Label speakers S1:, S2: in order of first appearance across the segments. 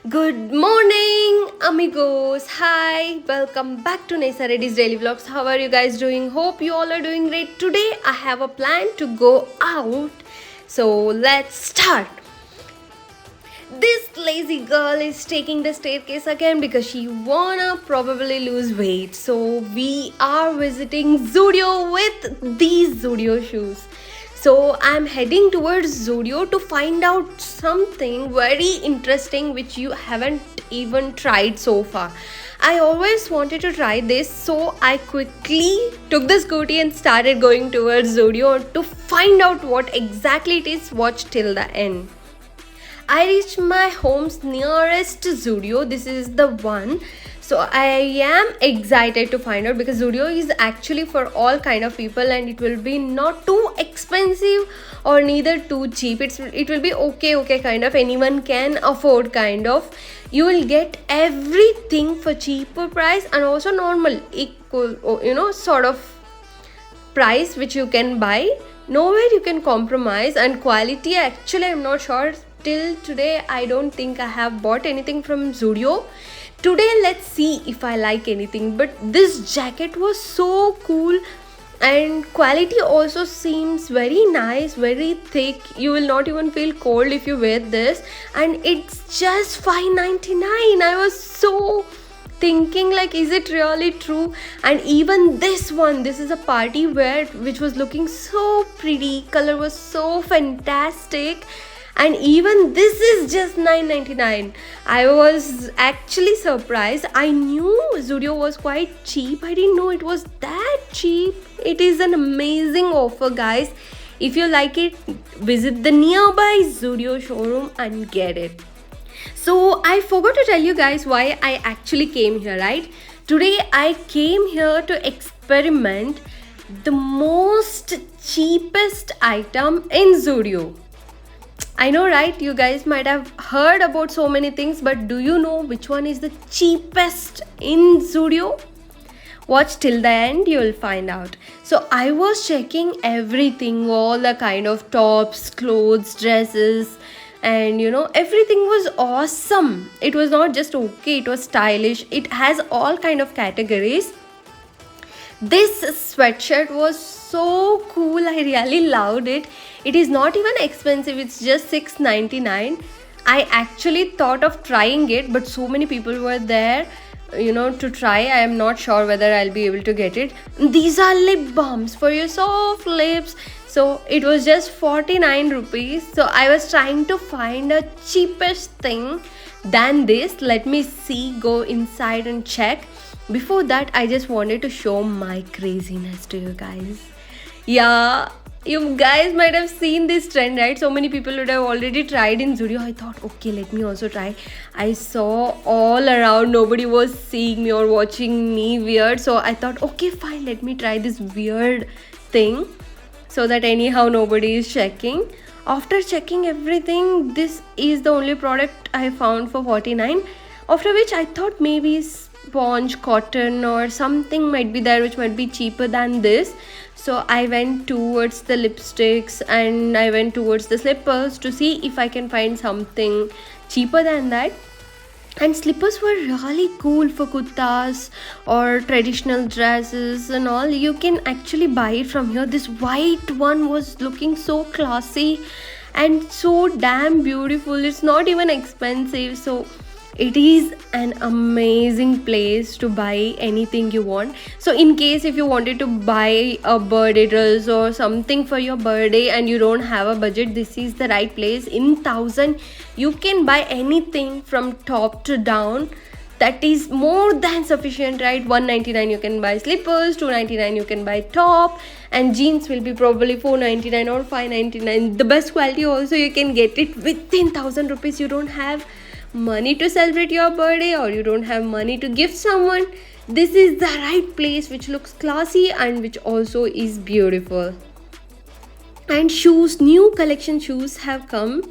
S1: Good morning, amigos. Hi, welcome back to Nesa Reddy's Daily Vlogs. How are you guys doing? Hope you all are doing great. Today, I have a plan to go out. So, let's start. This lazy girl is taking the staircase again because she wanna probably lose weight. So, we are visiting Zudio with these Zudio shoes. So I'm heading towards Zudio to find out something very interesting which you haven't even tried so far. I always wanted to try this, so I quickly took the scooty and started going towards Zudio to find out what exactly it is. Watch till the end. I reached my home's nearest Zudio. This is the one. So I am excited to find out because Zudio is actually for all kind of people and it will be not too expensive or neither too cheap. It will be okay kind of, anyone can afford kind of. You will get everything for cheaper price and also normal equal sort of price which you can buy. Nowhere you can compromise, and quality actually I'm not sure. Till today I don't think I have bought anything from Zudio. Today let's see if I like anything, but this jacket was so cool and quality also seems very nice, very thick. You will not even feel cold if you wear this, and it's just 5.99. I was so thinking like, is it really true? And even this one, this is a party wear which was looking so pretty, color was so fantastic, and even this is just 9.99. I was actually surprised. I knew Zudio was quite cheap. I didn't know it was that cheap. It is an amazing offer, guys. If you like it, visit the nearby Zudio showroom and get it. So I forgot to tell you guys why I actually came here, right? Today I came here to experiment the most cheapest item in Zudio. I know, right? You guys might have heard about so many things, but do you know which one is the cheapest in Zudio? Watch till the end, you'll find out. So I was checking everything, all the kind of tops, clothes, dresses, and everything was awesome. It was not just okay, it was stylish. It has all kind of categories. This sweatshirt was so cool. I really loved it. It is not even expensive. It's just 6.99. I actually thought of trying it, but so many people were there, to try. I am not sure whether I'll be able to get it. These are lip balms for your soft lips. So it was just 49 rupees. So I was trying to find a cheapest thing than this. Let me see, go inside and check. Before that, I just wanted to show my craziness to you guys. Yeah, you guys might have seen this trend, right? So many people would have already tried in Zudio. I thought, okay, let me also try. I saw all around, nobody was seeing me or watching me weird. So I thought, okay, fine, let me try this weird thing so that anyhow nobody is checking. After checking everything, this is the only product I found for 49. After which I thought maybe sponge cotton or something might be there which might be cheaper than this. So I went towards the lipsticks and I went towards the slippers to see if I can find something cheaper than that. And slippers were really cool for kurtas or traditional dresses and all. You can actually buy it from here. This white one was looking so classy and so damn beautiful. It's not even expensive. So it is an amazing place to buy anything you want. So in case if you wanted to buy a birthday dress or something for your birthday and you don't have a budget, this is the right place. In 1,000 you can buy anything from top to down. That is more than sufficient, right? 199 you can buy slippers, 299 you can buy top, and jeans will be probably 499 or 599. The best quality also you can get it within 1,000 rupees. You don't have money to celebrate your birthday or you don't have money to gift someone, this is the right place, which looks classy and which also is beautiful. And shoes, new collection shoes have come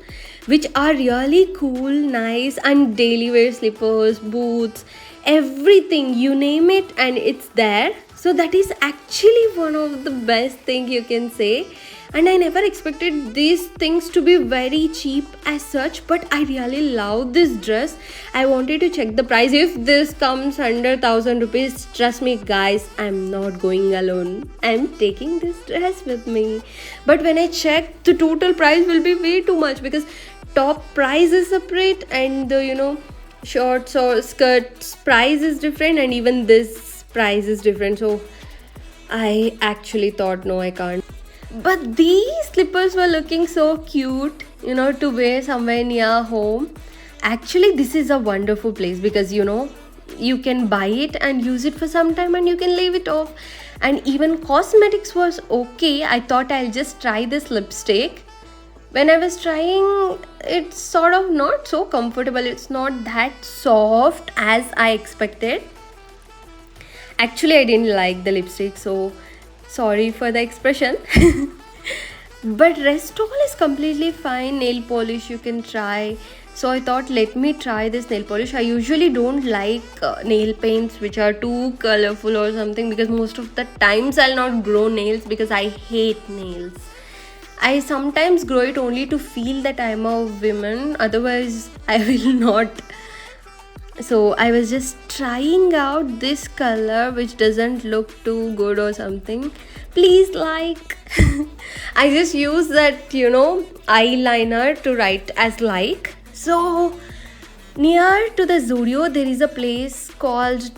S1: which are really cool, nice, and daily wear slippers, boots, everything, you name it and it's there. So that is actually one of the best thing you can say. and I never expected these things to be very cheap as such, but I really love this dress. I wanted to check the price. If this comes under 1000 rupees, trust me guys, I'm not going alone, I'm taking this dress with me. But when I checked, the total price will be way too much, because top price is separate, and the shorts or skirts price is different, and even this price is different. So I actually thought, no, I can't. But these slippers were looking so cute, to wear somewhere near home. Actually, this is a wonderful place, because you can buy it and use it for some time and you can leave it off. And even cosmetics was okay. I thought I'll just try this lipstick. When I was trying, it's sort of not so comfortable. It's not that soft as I expected. Actually, I didn't like the lipstick, so sorry for the expression. But rest all is completely fine. Nail polish you can try. So I thought, let me try this nail polish. I usually don't like nail paints which are too colorful or something, because most of the times I'll not grow nails because I hate nails. I sometimes grow it only to feel that I'm a woman, otherwise I will not. So I was just trying out this color which doesn't look too good or something. Please like. I just use that eyeliner to write as like. So near to the Zudio there is a place called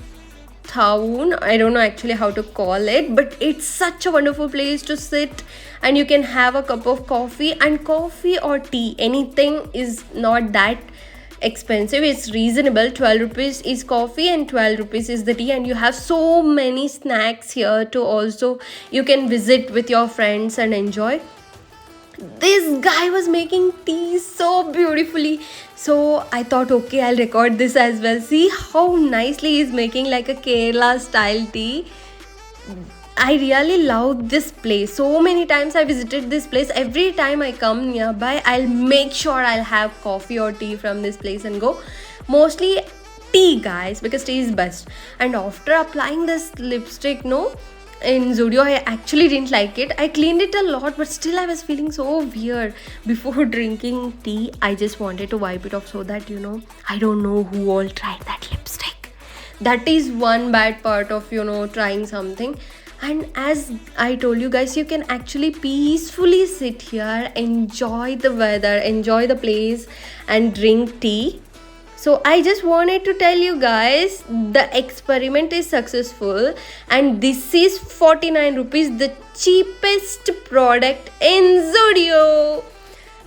S1: Town. I don't know actually how to call it, but it's such a wonderful place to sit, and you can have a cup of coffee, and coffee or tea, anything is not that expensive. It's reasonable. 12 rupees is coffee and 12 rupees is the tea, and you have so many snacks here to also you can visit with your friends and enjoy. This guy was making tea so beautifully, so I thought, okay, I'll record this as well. See how nicely he's making like a Kerala style tea. I really love this place. So many times I visited this place. Every time I come nearby, I'll make sure I'll have coffee or tea from this place and go. Mostly tea, guys, because tea is best. And after applying this lipstick, in Zudio, I actually didn't like it. I cleaned it a lot, but still I was feeling so weird. Before drinking tea, I just wanted to wipe it off so that, I don't know who all tried that lipstick. That is one bad part of, trying something. And as I told you guys, you can actually peacefully sit here, enjoy the weather, enjoy the place, and drink tea. So I just wanted to tell you guys, the experiment is successful, and this is 49 rupees, the cheapest product in Zudio.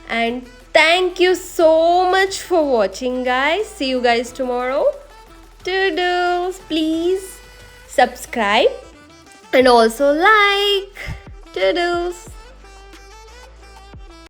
S1: And thank you so much for watching, guys. See you guys tomorrow. Toodles, please subscribe and also like.